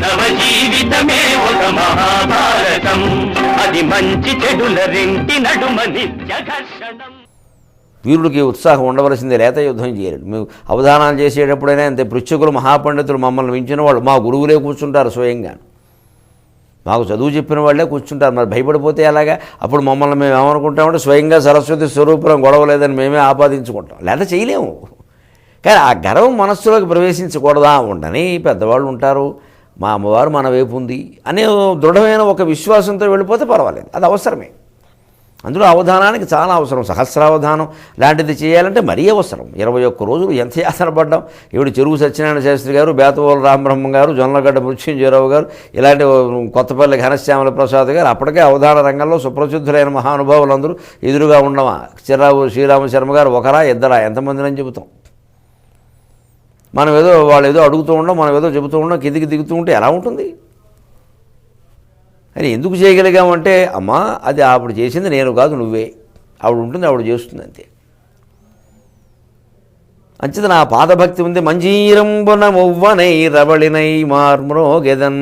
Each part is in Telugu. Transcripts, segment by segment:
మానవ జీవితమే ఒక మహాభారతం, అది మంచి చెడుల రెంటి నడుమ నిత్య ఘర్షణం. వీరుడికి ఉత్సాహం ఉండవలసిందే, లేత యుద్ధం చేయలేడు. మేము అవధానాలు చేసేటప్పుడైనా అంతే. పృచ్ఛకులు మహాపండితులు మమ్మల్ని మించిన వాళ్ళు మా గురువులే కూర్చుంటారు స్వయంగా. మాకు చదువు చెప్పిన వాళ్ళే కూర్చుంటారు. మరి భయపడిపోతే ఎలాగా? అప్పుడు మమ్మల్ని మేము ఏమనుకుంటామంటే స్వయంగా సరస్వతి స్వరూపం గొడవలేదని మేమే ఆపాదించుకుంటాం, లేదా చేయలేము. కానీ ఆ గర్వం మనస్సులోకి ప్రవేశించకూడదా? ఉండని పెద్దవాళ్ళు ఉంటారు, మా అమ్మవారు మన వైపు ఉంది అనే దృఢమైన ఒక విశ్వాసంతో వెళ్ళిపోతే పర్వాలేదు, అది అవసరమే. అందులో అవధానానికి చాలా అవసరం. సహస్రావధానం లాంటిది చేయాలంటే మరీ అవసరం. 21 రోజులు ఎంత యాతన పడ్డాం. ఇప్పుడు చెరువు సత్యనారాయణ శాస్త్రి గారు, బేతవోలు రామబ్రహ్మం గారు, జొన్నలగడ్డ మృత్యుంజయరావు గారు, ఇలాంటి కొత్తపల్లి ఘనశ్యామల ప్రసాద్ గారు, అప్పటికే అవధాన రంగంలో సుప్రసిద్ధులైన మహానుభావులందరూ ఎదురుగా ఉండమా? శ్రీరామ శర్మ గారు ఒకరా ఇద్దరా? ఎంతమందిని చెబుతాం? మనం ఏదో వాళ్ళు ఏదో అడుగుతూ ఉండడం, మనం ఏదో చెబుతూ ఉండడం, కిందికి దిగుతూ ఉంటే ఎలా ఉంటుంది? అని ఎందుకు చేయగలిగామంటే, అమ్మా అది ఆవిడ చేసింది నేను కాదు, నువ్వే. ఆవిడ ఉంటుంది, ఆవిడ చేస్తుంది, అంతే. అంచేత నా పాదభక్తి ఉంది. మంజీరంబున మువ్వనై రవళినై మార్మ్రోగెదన్.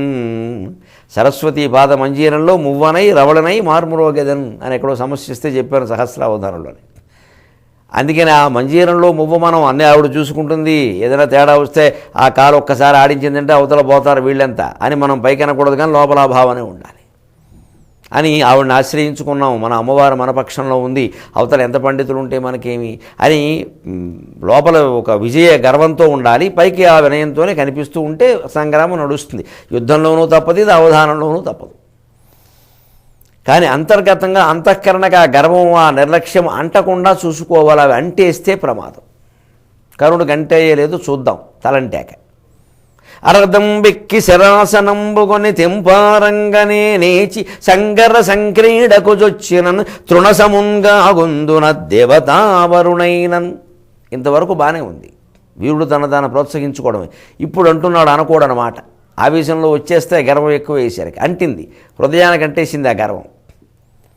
సరస్వతి పాద మంజీరంలో మువ్వనై రవళినై మార్మ్రోగెదన్ అని ఎక్కడో సమస్య ఇస్తే చెప్పాను సహస్రావధానంలోని. అందుకని ఆ మంజీరంలో మువ్వ మనం అన్నీ ఆవిడ చూసుకుంటుంది. ఏదైనా తేడా వస్తే ఆ కాలు ఒక్కసారి ఆడించిందంటే అవతల పోతారు వీళ్ళంతా అని మనం పైకి అనకూడదు, కానీ లోపల భావనే ఉండాలి అని ఆవిడని ఆశ్రయించుకున్నాం. మన అమ్మవారు మన పక్షంలో ఉంది, అవతల ఎంత పండితులు ఉంటే మనకేమి అని లోపల ఒక విజయ గర్వంతో ఉండాలి. పైకి ఆ వినయంతోనే కనిపిస్తూ ఉంటే సంగ్రామం నడుస్తుంది. యుద్ధంలోనూ తప్పదు, ఇది అవధానంలోనూ తప్పదు. కానీ అంతర్గతంగా అంతఃకరణకు ఆ గర్వం, ఆ నిర్లక్ష్యం అంటకుండా చూసుకోవాలి. అవి అంటేస్తే ప్రమాదం. కరుణుడు గంటేయలేదు, చూద్దాం తలంటాక. అరదం బెక్కి శరాసనంబుకొని తెంపారంగనే నేచి సంగర సంక్రీడకు జొచ్చినన్ తృణసమున్గా గొందున దేవతావరుణైనన్. ఇంతవరకు బాగానే ఉంది. వీరుడు తన ప్రోత్సహించుకోవడమే. ఇప్పుడు అంటున్నాడు అనకూడనమాట. ఆవేశంలో వచ్చేస్తే గర్వం ఎక్కువ వేసారికి అంటింది, హృదయానికి అంటేసింది ఆ గర్వం.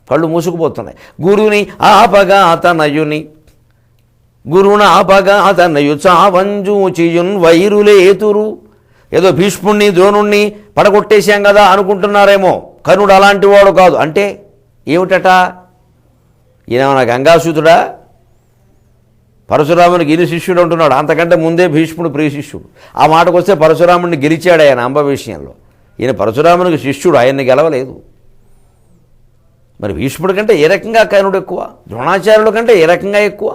కళ్ళు మూసుకుపోతున్నాయి. గురుని ఆపగాతనయుని గురుణ ఆపగాతనయు చావంజూచియున్ వైరులేతురు. ఏదో భీష్ముణ్ణి ద్రోణుణ్ణి పడగొట్టేశాం కదా అనుకుంటున్నారేమో. కర్ణుడు అలాంటి వాడు కాదు. అంటే ఏమిటట? ఈయన గంగాసూతుడా? పరశురామునికి ఇని శిష్యుడు అంటున్నాడు. అంతకంటే ముందే భీష్ముడు ప్రియ శిష్యుడు. ఆ మాటకు వస్తే పరశురాముడిని గెలిచాడు ఆయన అంబ విషయంలో. ఈయన పరశురామునికి శిష్యుడు, ఆయన్ని గెలవలేదు. మరి భీష్ముడి కంటే ఏ రకంగా కర్ణుడు ఎక్కువ? ద్రోణాచార్యుల కంటే ఏ రకంగా ఎక్కువ?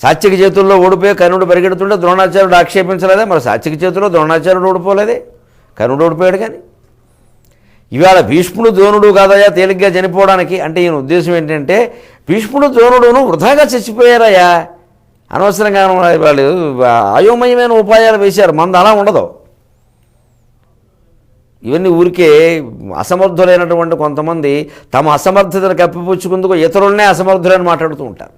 సాత్విక చేతుల్లో ఓడిపోయి కర్ణుడు పరిగెడుతుంటే ద్రోణాచార్యుడు ఆక్షేపించలేదే? మరి సాత్విక చేతుల్లో ద్రోణాచార్యుడు ఓడిపోలేదే, కర్ణుడు ఓడిపోయాడు. కానీ ఇవాళ భీష్ముడు ద్రోణుడు కాదయా తేలిగ్గా చనిపోవడానికి. అంటే ఈయన ఉద్దేశం ఏంటంటే భీష్ముడు ద్రోణుడును వృధాగా చచ్చిపోయారయ్యా, అనవసరంగా వాళ్ళు అయోమయమైన ఉపాయాలు వేశారు. మంది అలా ఉండదు. ఇవన్నీ ఊరికే అసమర్థులైనటువంటి కొంతమంది తమ అసమర్థతను కప్పిపుచ్చుకుందుకు ఇతరులనే అసమర్థులని మాట్లాడుతూ ఉంటారు.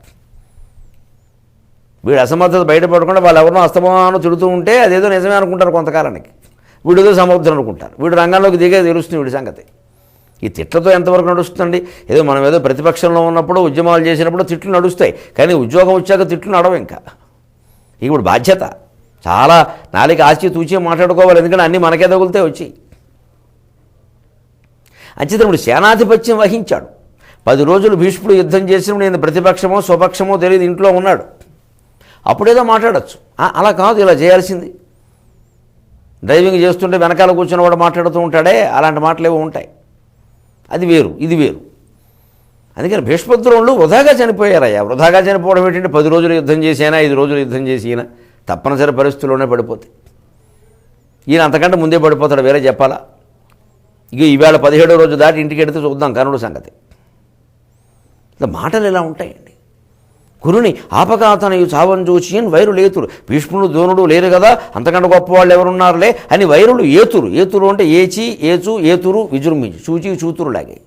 వీడు అసమర్థత బయటపడకుండా వాళ్ళు ఎవరినో అస్తమానం తిడుతూ ఉంటే అదేదో నిజమే అనుకుంటారు కొంతకాలానికి. వీడితో సమర్థులు అనుకుంటారు. వీడు రంగంలోకి దిగే తెలుస్తుంది వీడి సంగతి. ఈ తిట్లతో ఎంతవరకు నడుస్తుందండి? ఏదో మనం ఏదో ప్రతిపక్షంలో ఉన్నప్పుడు ఉద్యమాలు చేసినప్పుడు తిట్లు నడుస్తాయి, కానీ ఉద్యోగం వచ్చాక తిట్లు నడవు. ఇంకా ఇప్పుడు బాధ్యత చాలా నాలుగు ఆచి తూచి మాట్లాడుకోవాలి, ఎందుకంటే అన్నీ మనకే తగులుతాయి వచ్చి. అంచేతనుడు సేనాధిపత్యం వహించాడు. 10 రోజులు భీష్ముడు యుద్ధం చేసినప్పుడు నేను ప్రతిపక్షమో స్వపక్షమో తెలియదు, ఇంట్లో ఉన్నాడు. అప్పుడేదో మాట్లాడచ్చు. అలా కాదు, ఇలా చేయాల్సింది. డ్రైవింగ్ చేస్తుంటే వెనకాల కూర్చున్న వాడు మాట్లాడుతూ ఉంటాడే, అలాంటి మాటలు ఏవో ఉంటాయి. అది వేరు, ఇది వేరు. అందుకని భీష్మద్రోణులు వృధాగా చనిపోయారయ్యా. వృధాగా చనిపోవడం ఏంటంటే 10 రోజులు యుద్ధం చేసినా 5 రోజులు యుద్ధం చేసినా తప్పనిసరి పరిస్థితుల్లోనే పడిపోతాయి. ఈయన అంతకంటే ముందే పడిపోతాడు, వేరే చెప్పాలా? ఇక ఈవేళ 17వ రోజు దాటి ఇంటికి వెడితే చూద్దాం కర్ణుడు సంగతి. మాటలు ఎలా ఉంటాయండి? గురుని ఆపగాతనయు చావని చూచియన్ వైరులు ఏతురు. భీష్ముడు ద్రోణుడు లేరు కదా, అంతకంటే గొప్పవాళ్ళు ఎవరున్నారులే అని వైరులు ఏతురు. ఏతురు అంటే ఏచి ఏచు ఏతురు విజృంభించు, చూచి చూతురులాగే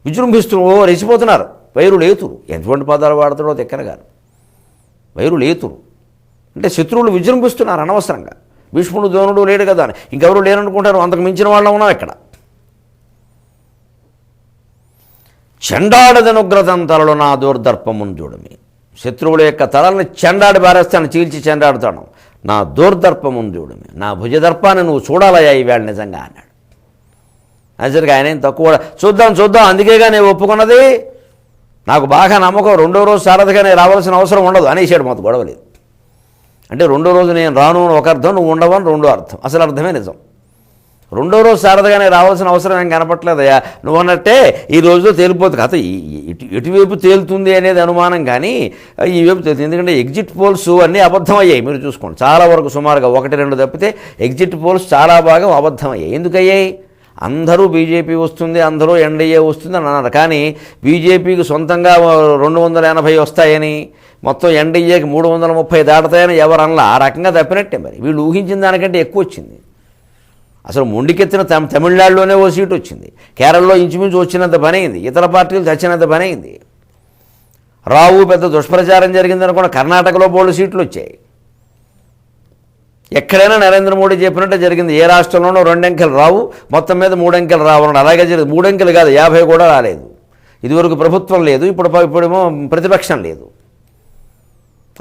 విజృంభిస్తూ రెచ్చిపోతున్నారు. వైరులు ఏతురు ఎటువంటి పదాలు వాడతాడో తెక్కనగారు. వైరులు ఏతురు అంటే శత్రువులు విజృంభిస్తున్నారు అనవసరంగా. భీష్ముడు ద్రోణుడు లేడు కదా అని ఇంకెవరు లేరనుకుంటారు. అంతకు మించిన వాళ్ళ ఉన్నాం ఇక్కడ. చెండాడదనుగ్రతం తలలో నా దూర్దర్పమును చూడమి. శత్రువుల యొక్క తలల్ని చెండాడి బారేస్తాను, చీల్చి చెండాడుతాను. నా దూర్దర్పమును చూడు, నా భుజదర్పాన్ని నువ్వు చూడాలయ్యా ఈవేళ నిజంగా అన్నాడు. అసలుకి ఆయన ఏం తక్కువ చూద్దాం అందుకేగా నేను ఒప్పుకున్నది, నాకు బాగా నమ్మకం, రెండో రోజు సారథిగా నేను రావాల్సిన అవసరం ఉండదు అనేసాడు. మొత్తం గొడవలేదు. అంటే రెండో రోజు నేను రాను అని ఒక అర్థం, నువ్వు ఉండవని రెండో అర్థం, అసలు అర్థమే నిజం. రెండో రోజు సారథిగానే రావాల్సిన అవసరం ఏం కనపట్లేదయ్యా, నువ్వు అన్నట్టే ఈ రోజులో తేలిపోతుంది కథ. ఎటువైపు తేలుతుంది అనేది అనుమానం, కానీ ఈ వైపు తేలుతుంది. ఎందుకంటే ఎగ్జిట్ పోల్స్ అన్నీ అబద్ధం అయ్యాయి. మీరు చూసుకోండి, చాలా వరకు సుమారుగా 1-2 తప్పితే ఎగ్జిట్ పోల్స్ చాలా భాగం అబద్ధం అయ్యాయి. ఎందుకయ్యాయి? అందరూ బీజేపీ వస్తుంది, అందరూ ఎన్డీఏ వస్తుంది అని అన్నారు. కానీ బీజేపీకి సొంతంగా 280 వస్తాయని, మొత్తం ఎన్డీఏకి 330 దాటుతాయని ఎవరు అనలా. ఆ రకంగా తప్పినట్టే. మరి వీళ్ళు ఊహించిన దానికంటే ఎక్కువ వచ్చింది. అసలు మొండికెత్తిన తమిళనాడులోనే ఓ సీటు వచ్చింది, కేరళలో ఇంచుమించు వచ్చినంత పని అయింది, ఇతర పార్టీలు చచ్చినంత పని అయింది. రావు పెద్ద దుష్ప్రచారం జరిగిందనుకున్న కర్ణాటకలో బోల్డ్ సీట్లు వచ్చాయి. ఎక్కడైనా నరేంద్ర మోడీ చెప్పినట్టే జరిగింది. ఏ రాష్ట్రంలోనూ 2 అంకెలు రావు, మొత్తం మీద 3 అంకెలు రావు అన్నాడు. అలాగే జరిగింది. 3 అంకెలు కాదు, 50 కూడా రాలేదు. ఇదివరకు ప్రభుత్వం లేదు, ఇప్పుడేమో ప్రతిపక్షం లేదు.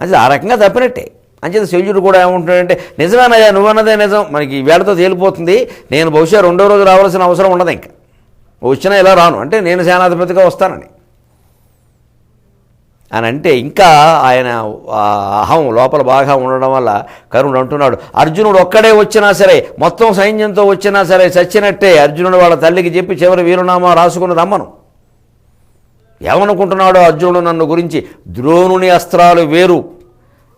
అది ఆ రకంగా తప్పినట్టే. అంచేత శల్యుడు కూడా ఏమంటాడంటే, నిజమేనయ్యా నువ్వన్నదే నిజం, మనకి వేళతో తేలిపోతుంది, నేను బహుశా రెండో రోజు రావాల్సిన అవసరం ఉండదు, ఇంకా వచ్చినా ఇలా రాను అంటే నేను సేనాధిపతిగా వస్తానని అని అంటే, ఇంకా ఆయన అహం లోపల బాగా ఉండడం వల్ల కరుణుడు అంటున్నాడు, అర్జునుడు ఒక్కడే వచ్చినా సరే, మొత్తం సైన్యంతో వచ్చినా సరే చచ్చినట్టే. అర్జునుడు వాళ్ళ తల్లికి చెప్పి చివరి వీరునామా రాసుకుని రమ్మను. ఏమనుకుంటున్నాడో అర్జునుడు నన్ను గురించి, ద్రోణుని అస్త్రాలు వేరు,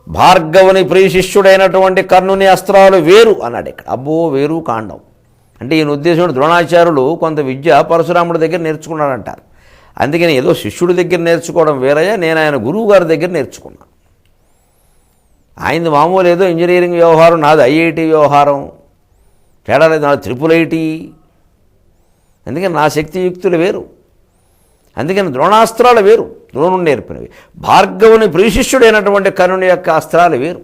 భార్గవుని ప్రియశిష్యుడైనటువంటి కర్ణుని అస్త్రాలు వేరు అన్నాడు. ఇక్కడ అబ్బో వేరు కాండం అంటే ఈయన ఉద్దేశం, ద్రోణాచార్యులు కొంత విద్య పరశురాముడి దగ్గర నేర్చుకున్నాడంటారు. అందుకని ఏదో శిష్యుడి దగ్గర నేర్చుకోవడం వేరయ్యా, నేను ఆయన గురువు గారి దగ్గర నేర్చుకున్నాను. ఆయనది మామూలు ఏదో ఇంజనీరింగ్ వ్యవహారం, నాది ఐఐటి వ్యవహారం, తేడా లేదు, నాది IIIT. అందుకని నా శక్తియుక్తులు వేరు, అందుకని ద్రోణాస్త్రాలు వేరు, ద్రోణుడు నేర్పినవి. భార్గవుని ప్రియశిష్యుడైనటువంటి కర్ణుని యొక్క అస్త్రాలు వేరు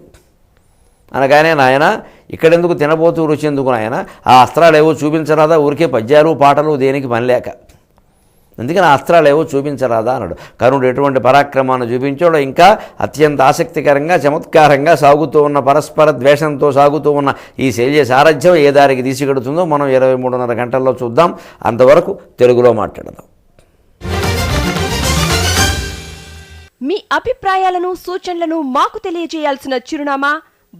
అనగానే, నాయన ఇక్కడెందుకు తినబోతూ రుచి ఎందుకు నాయన, ఆ అస్త్రాలు ఏవో చూపించరాదా, ఊరికే పద్యాలు పాటలు దేనికి పనిలేక, అందుకని ఆ అస్త్రాలు ఏవో చూపించరాదా అన్నాడు. కర్ణుడు ఎటువంటి పరాక్రమాన్ని చూపించాడో, ఇంకా అత్యంత ఆసక్తికరంగా చమత్కారంగా సాగుతూ ఉన్న, పరస్పర ద్వేషంతో సాగుతూ ఉన్న ఈ శల్య సారథ్యం ఏ దారికి తీసుకెడుతుందో మనం 23:30 గంటల్లో చూద్దాం. అంతవరకు తెలుగులో మాట్లాడదాం. మీ అభిప్రాయాలను సూచనలను మాకు తెలియజేయాల్సిన చిరునామా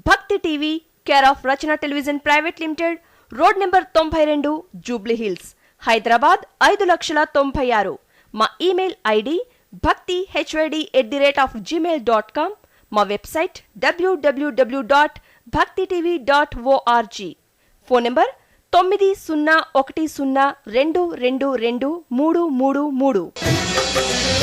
భక్తి TV, care of Rachana television private limited, road number 92, Jubilee hills, Hyderabad 5,96,000. మా ఇమెయిల్ ఐడి bhaktihyd@gmail.com. మా వెబ్సైట్ www.bhaktitv.org. Phone number 9010222333.